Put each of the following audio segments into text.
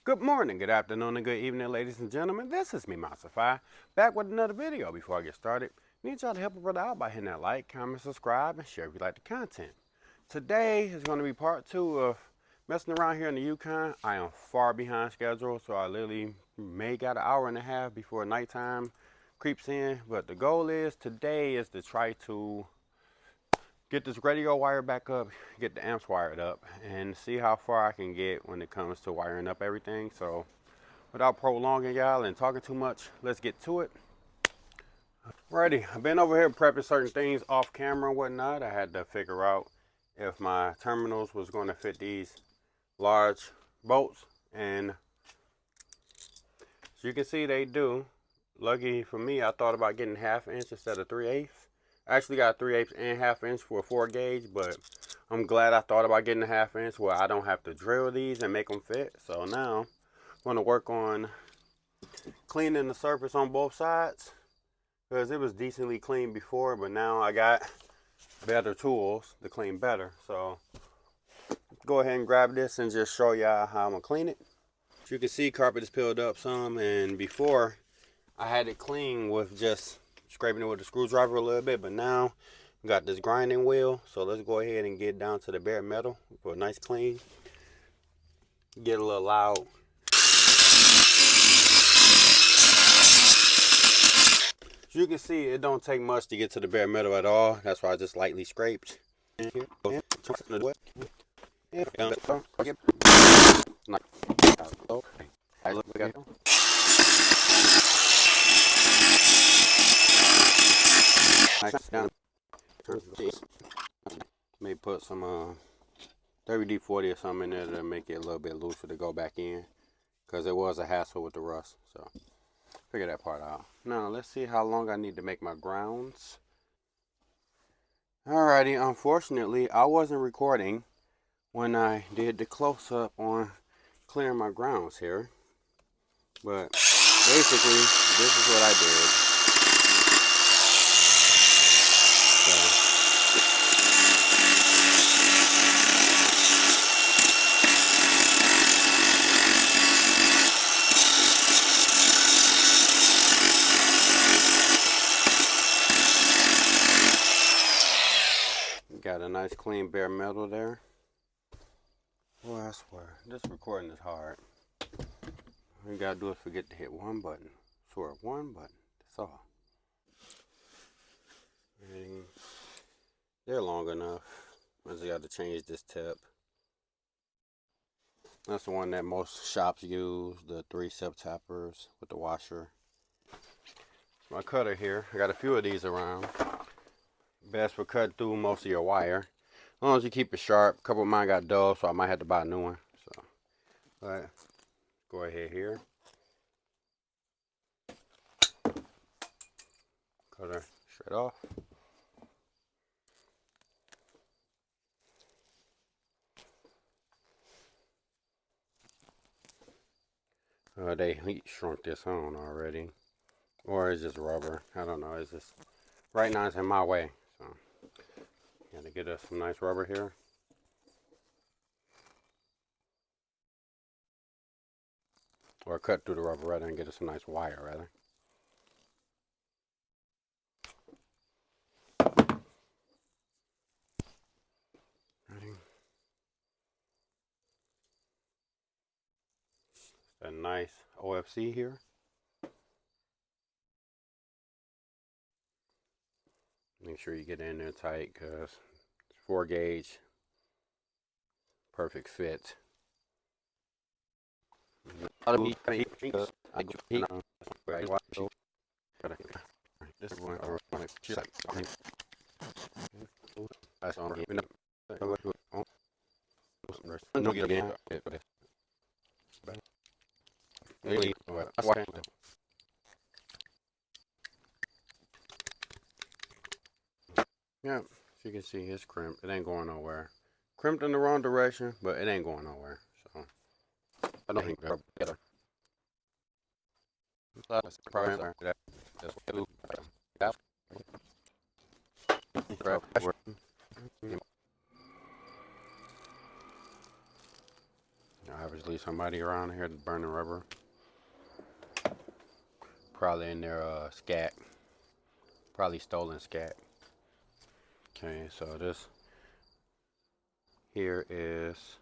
Good morning, good afternoon, and good evening, ladies and gentlemen. This is me, Amplifiers, back with another video. Before I get started, need y'all to help a brother out by hitting that like, comment, subscribe, and share if you like the content. Today is going to be part 2 of messing around here in the Yukon. I am far behind schedule, so I literally may got an hour and a half before nighttime creeps in. But the goal is today is to try to get this radio wire back up, get the amps wired up, and see how far I can get when it comes to wiring up everything. So without prolonging y'all and talking too much, let's get to it. Alrighty, I've been over here prepping certain things off camera and whatnot. I had to figure out if my terminals was going to fit these large bolts, and as you can see they do. Lucky for me, I thought about getting 1/2 inch instead of 3/8. I actually got 3/8 and 1/2 inch for a 4 gauge, but I'm glad I thought about getting a 1/2 inch where I don't have to drill these and make them fit. So now I'm going to work on cleaning the surface on both sides, because it was decently clean before, but now I got better tools to clean better. So go ahead and grab this and just show y'all how I'm gonna clean it. As you can see, carpet is peeled up some, and before I had it clean with just scraping it with a screwdriver a little bit, but now we got this grinding wheel. So let's go ahead and get down to the bare metal for a nice clean. Get a little loud. As you can see, it don't take much to get to the bare metal at all. That's why I just lightly scraped. May put some WD-40 or something in there to make it a little bit looser to go back in, because it was a hassle with the rust. So figure that part out. Now let's see how long I need to make my grounds. Alrighty, unfortunately I wasn't recording when I did the close-up on clearing my grounds here, but basically this is what I did. Got a nice clean bare metal there. Boy, I swear, this recording is hard. All you gotta do is forget to hit one button. Swear, one button. That's all. And they're long enough. I just got to change this tip. That's the one that most shops use, the 3 sep tappers with the washer. My cutter here, I got a few of these around. Best for cutting through most of your wire. As long as you keep it sharp. A couple of mine got dull, so I might have to buy a new one. So, but go ahead here. Cut her straight off. They heat shrunk this on already. Or it's just rubber. I don't know. It's just, right now it's in my way. So, gotta get us some nice rubber here. Or cut through the rubber rather than get us some nice wire rather. Ready? A nice OFC here. Make sure you get in there tight, because it's 4 gauge, perfect fit. This is one yeah, as you can see, it's crimped. It ain't going nowhere. Crimped in the wrong direction, but it ain't going nowhere. So I don't think they're better. Obviously somebody around here burning rubber. Probably in their scat. Probably stolen scat. Okay, so this here is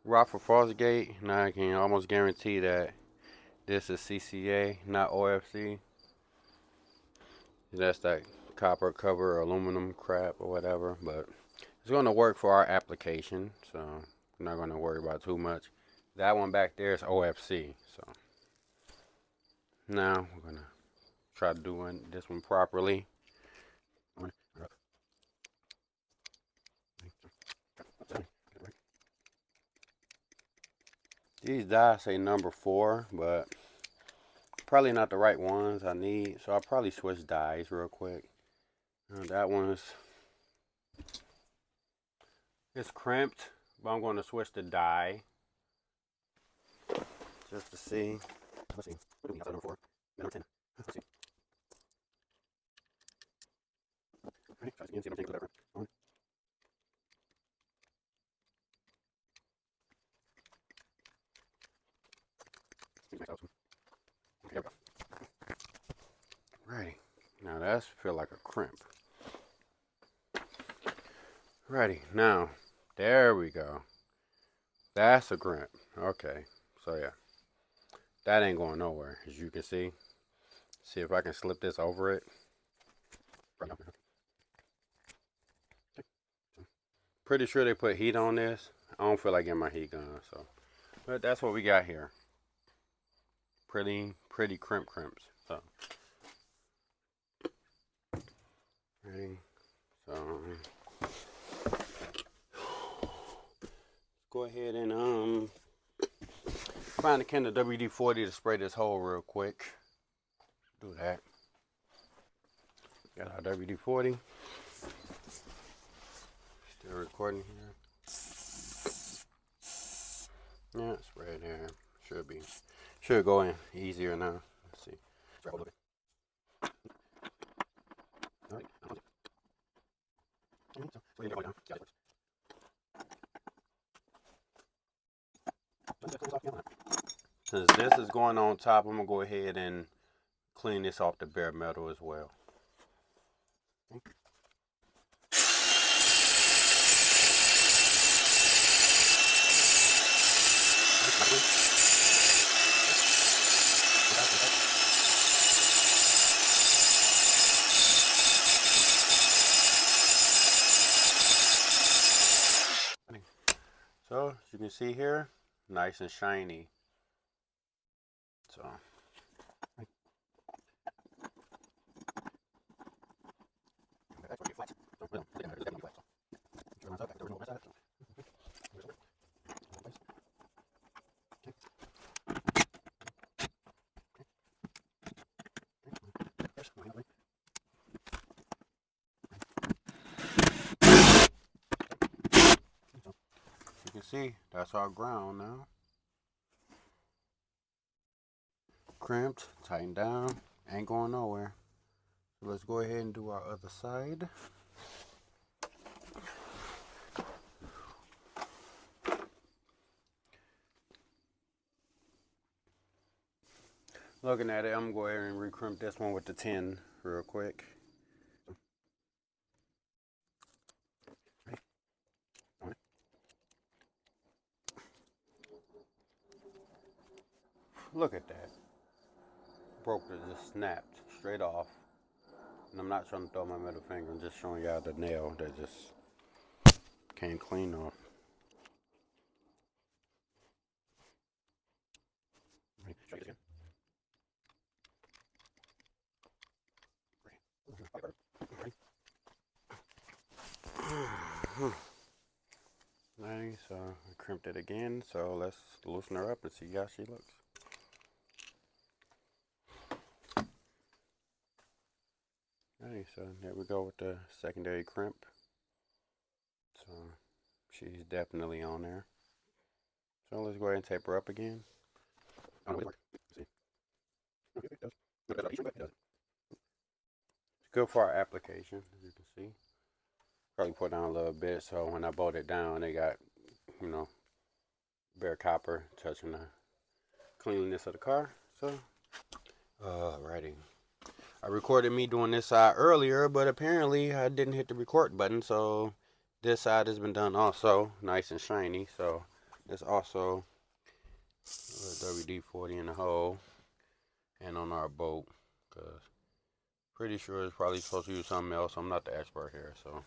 Rockford Fosgate. Now I can almost guarantee that this is CCA, not OFC. That's that copper cover or aluminum crap or whatever, but it's going to work for our application, so I'm not going to worry about too much. That one back there is OFC, so now we're going to try to do this one properly. These dies say number 4, but probably not the right ones I need, so I'll probably switch dies real quick. That one's it's crimped, but I'm going to switch the die just to see. Let's see. What do we have number 4? Number 10. Let's see. Ready? Try this again. See if I'm taking whatever. On. Okay, there we go. Righty. Now that's feel like a crimp. Righty. Now, there we go. That's a crimp. Okay. So yeah, that ain't going nowhere, as you can see. See if I can slip this over it. Pretty sure they put heat on this. I don't feel like getting my heat gun, so. But that's what we got here. Pretty crimps. So. Ready? So. Go ahead and find a can of WD-40 to spray this hole real quick. Do that. Got our WD-40. Still recording here. Yeah, spray it there. Should go in easier now. Let's see. All right. Since this is going on top, I'm gonna go ahead and clean this off the bare metal as well. So, as you can see here, nice and shiny. So, you can see that's our ground now. Crimped, tightened down, ain't going nowhere. So let's go ahead and do our other side. Looking at it, I'm going to go ahead and recrimp this one with the 10 real quick. Look at that. Broke it, just snapped straight off. And I'm not trying to throw my middle finger, I'm just showing y'all the nail that just came clean off. Nice, so I crimped it again, so let's loosen her up and see how she looks. Alright, so there we go with the secondary crimp. So she's definitely on there. So let's go ahead and tape her up again. It's good for our application, as you can see. Probably put down a little bit, so when I bolt it down, it got you know, bare copper touching the cleanliness of the car. So, alrighty. I recorded me doing this side earlier, but apparently I didn't hit the record button, so this side has been done also, nice and shiny. So it's also WD-40 in the hole and on our boat, because pretty sure it's probably supposed to use something else. I'm not the expert here, so.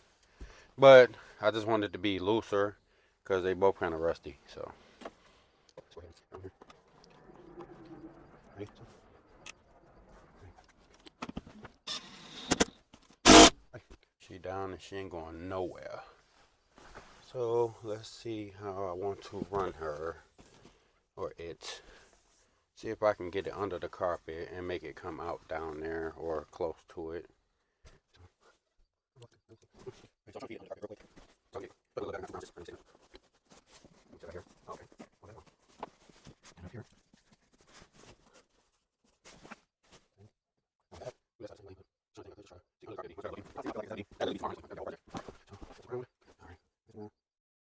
But I just wanted it to be looser because they both kind of rusty, so. She down and she ain't going nowhere. So let's see how I want to run her, or it. See if I can get it under the carpet and make it come out down there or close to it.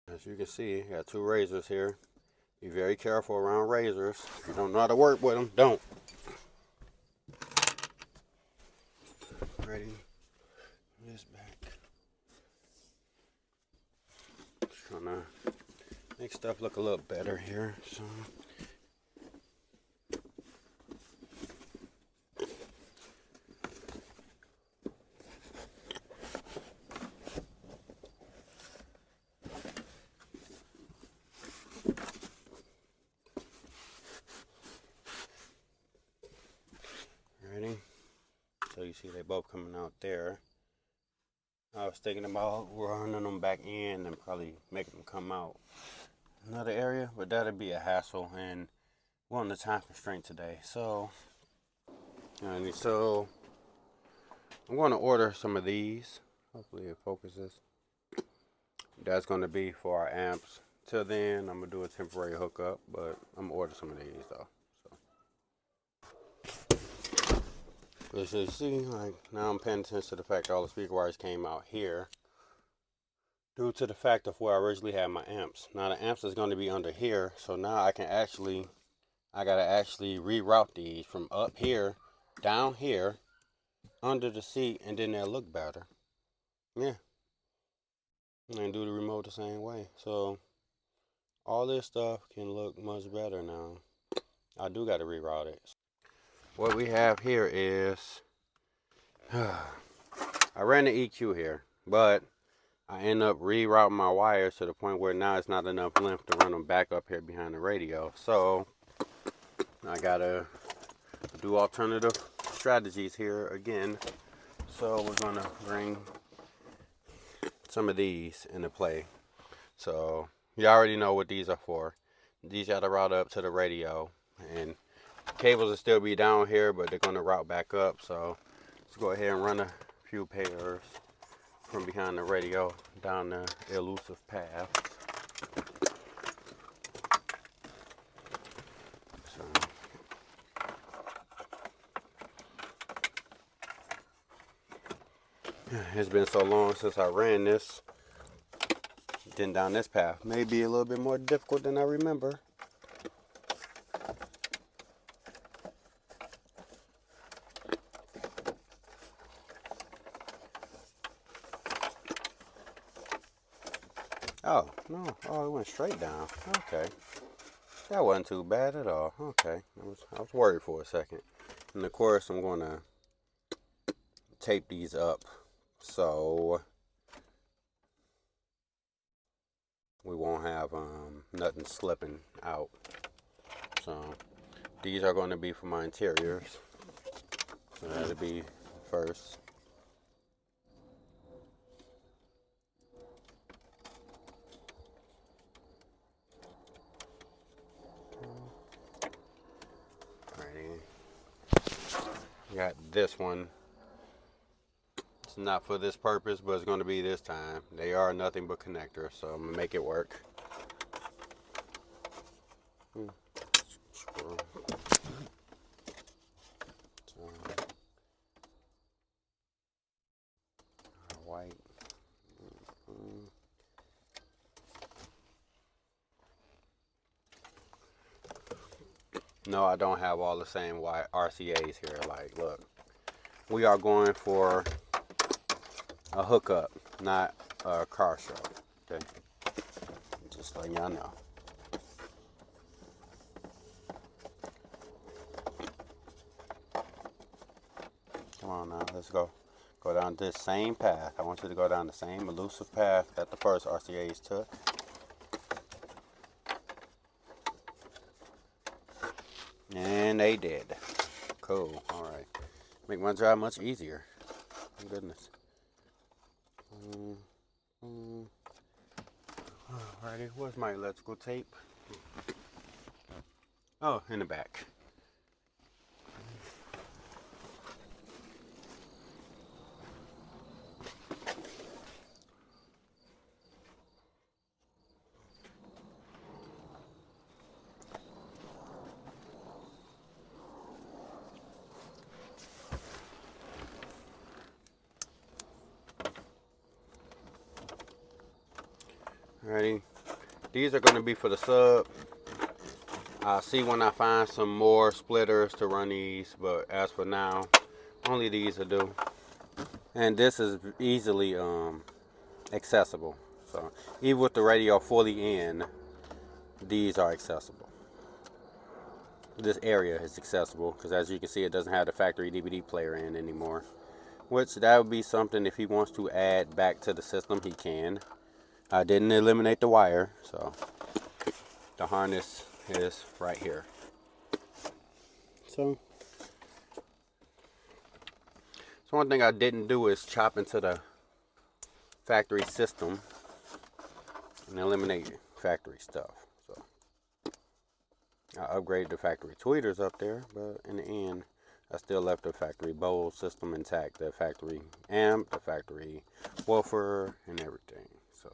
As you can see, I got two razors here. Be very careful around razors. If you don't know how to work with them, don't. Ready? This back. Just trying to make stuff look a little better here. So. Ready? So you see they both coming out there. I was thinking about running them back in and probably making them come out another area, but that'd be a hassle and we're on the time constraint today. So I'm going to order some of these. Hopefully it focuses. That's going to be for our amps. Till then, I'm going to do a temporary hookup, but I'm going to order some of these though. As you see, like now I'm paying attention to the fact that all the speaker wires came out here due to the fact of where I originally had my amps. Now the amps is going to be under here, so now I gotta actually reroute these from up here, down here, under the seat, and then they'll look better. Yeah. And do the remote the same way. So all this stuff can look much better now. I do gotta reroute it. What we have here is I ran the EQ here, but I end up rerouting my wires to the point where now it's not enough length to run them back up here behind the radio. So I gotta do alternative strategies here again. So we're gonna bring some of these into play. So you already know what these are for. These gotta route up to the radio, and cables will still be down here, but they're gonna route back up. So let's go ahead and run a few pairs from behind the radio down the elusive path. So it's been so long since I ran this. Getting down this path may be a little bit more difficult than I remember. Oh, no. Oh, it went straight down. Okay. That wasn't too bad at all. Okay. I was worried for a second. And of course, I'm going to tape these up so we won't have nothing slipping out. So these are going to be for my interiors. So that'll be first. Got this one. It's not for this purpose, but it's going to be this time. They are nothing but connectors, so I'm going to make it work. White. No, I don't have all the same RCAs here. Like, look, we are going for a hookup, not a car show. Okay, just letting y'all know. Come on now, let's go. Go down this same path. I want you to go down the same elusive path that the first RCAs took. And they did. Cool. All right. Make my job much easier. Oh, goodness. Alrighty. Where's my electrical tape? Oh, in the back. Alrighty. These are going to be for the sub. I'll see when I find some more splitters to run these, but as for now, only these will do. And this is easily accessible. So even with the radio fully in, these are accessible. This area is accessible because, as you can see, it doesn't have the factory DVD player in anymore. Which that would be something, if he wants to add back to the system, he can. I didn't eliminate the wire, so the harness is right here. So one thing I didn't do is chop into the factory system and eliminate factory stuff. So I upgraded the factory tweeters up there, but in the end, I still left the factory bowl system intact, the factory amp, the factory woofer, and everything. So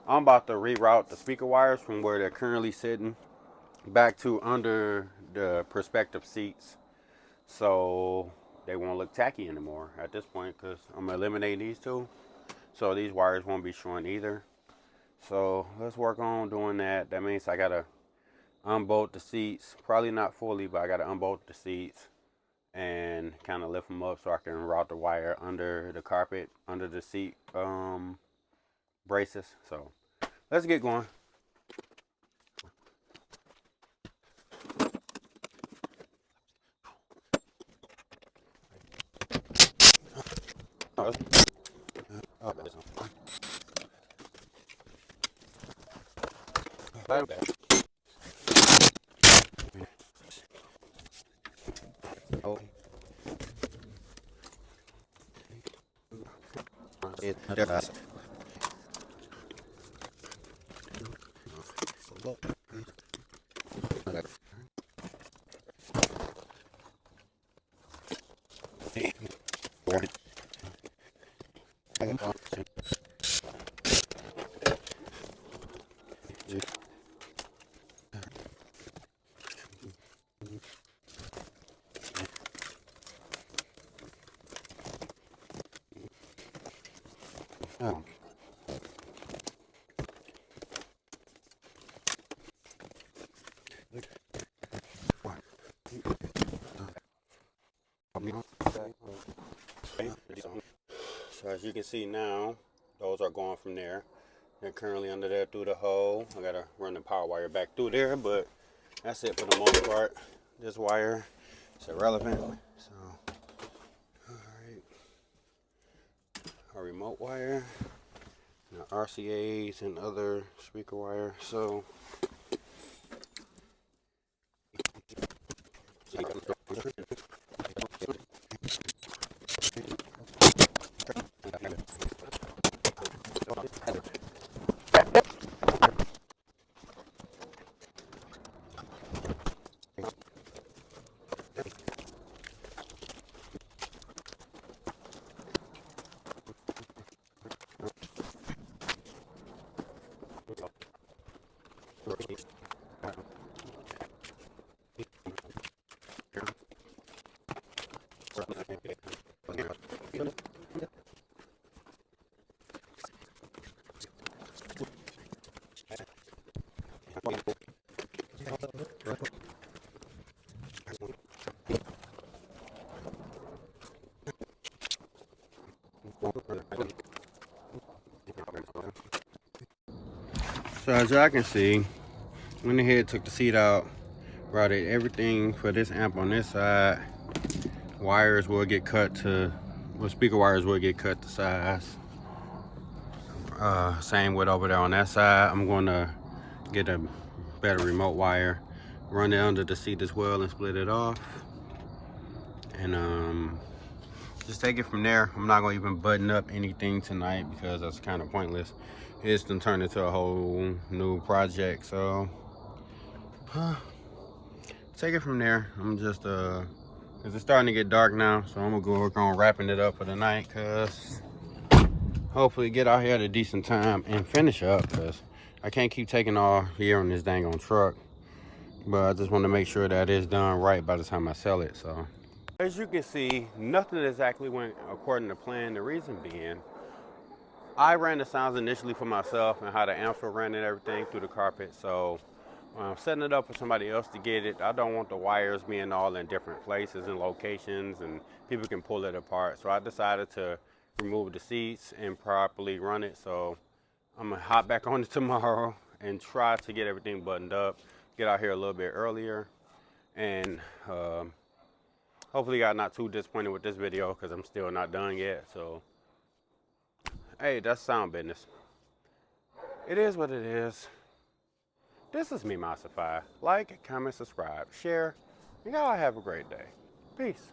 I'm about to reroute the speaker wires from where they're currently sitting back to under the perspective seats, so they won't look tacky anymore at this point, because I'm gonna eliminate these two, so these wires won't be showing either. So let's work on doing that. That means I gotta unbolt the seats, probably not fully, but I gotta unbolt the seats and kind of lift them up so I can route the wire under the carpet, under the seat braces. So let's get going. So as you can see now, those are going from there. They're currently under there through the hole. I gotta run the power wire back through there, but that's it for the most part. This wire is irrelevant. So, alright. Our remote wire. RCAs and other speaker wire. So as y'all can see, went ahead, took the seat out, routed everything for this amp on this side. Wires will get cut to, well, speaker wires will get cut to size. Same with over there on that side. I'm going to get a better remote wire, run it under the seat as well and split it off. And just take it from there. I'm not gonna even button up anything tonight because that's kind of pointless. It's gonna turn into a whole new project. So take it from there. I'm just cause it's starting to get dark now, so I'm gonna go work on wrapping it up for the night, cause hopefully get out here at a decent time and finish up, cause I can't keep taking all here on this dang on truck. But I just want to make sure that it's done right by the time I sell it. So as you can see, nothing exactly went according to plan. The reason being, I ran the sounds initially for myself and how the amps were running everything through the carpet. So when I'm setting it up for somebody else to get it, I don't want the wires being all in different places and locations and people can pull it apart. So I decided to remove the seats and properly run it. So I'm gonna hop back on it tomorrow and try to get everything buttoned up, get out here a little bit earlier, and hopefully y'all not too disappointed with this video because I'm still not done yet. So hey, that's sound business. It is what it is. This is me, Amplifiers. Like, comment, subscribe, share, and y'all have a great day. Peace.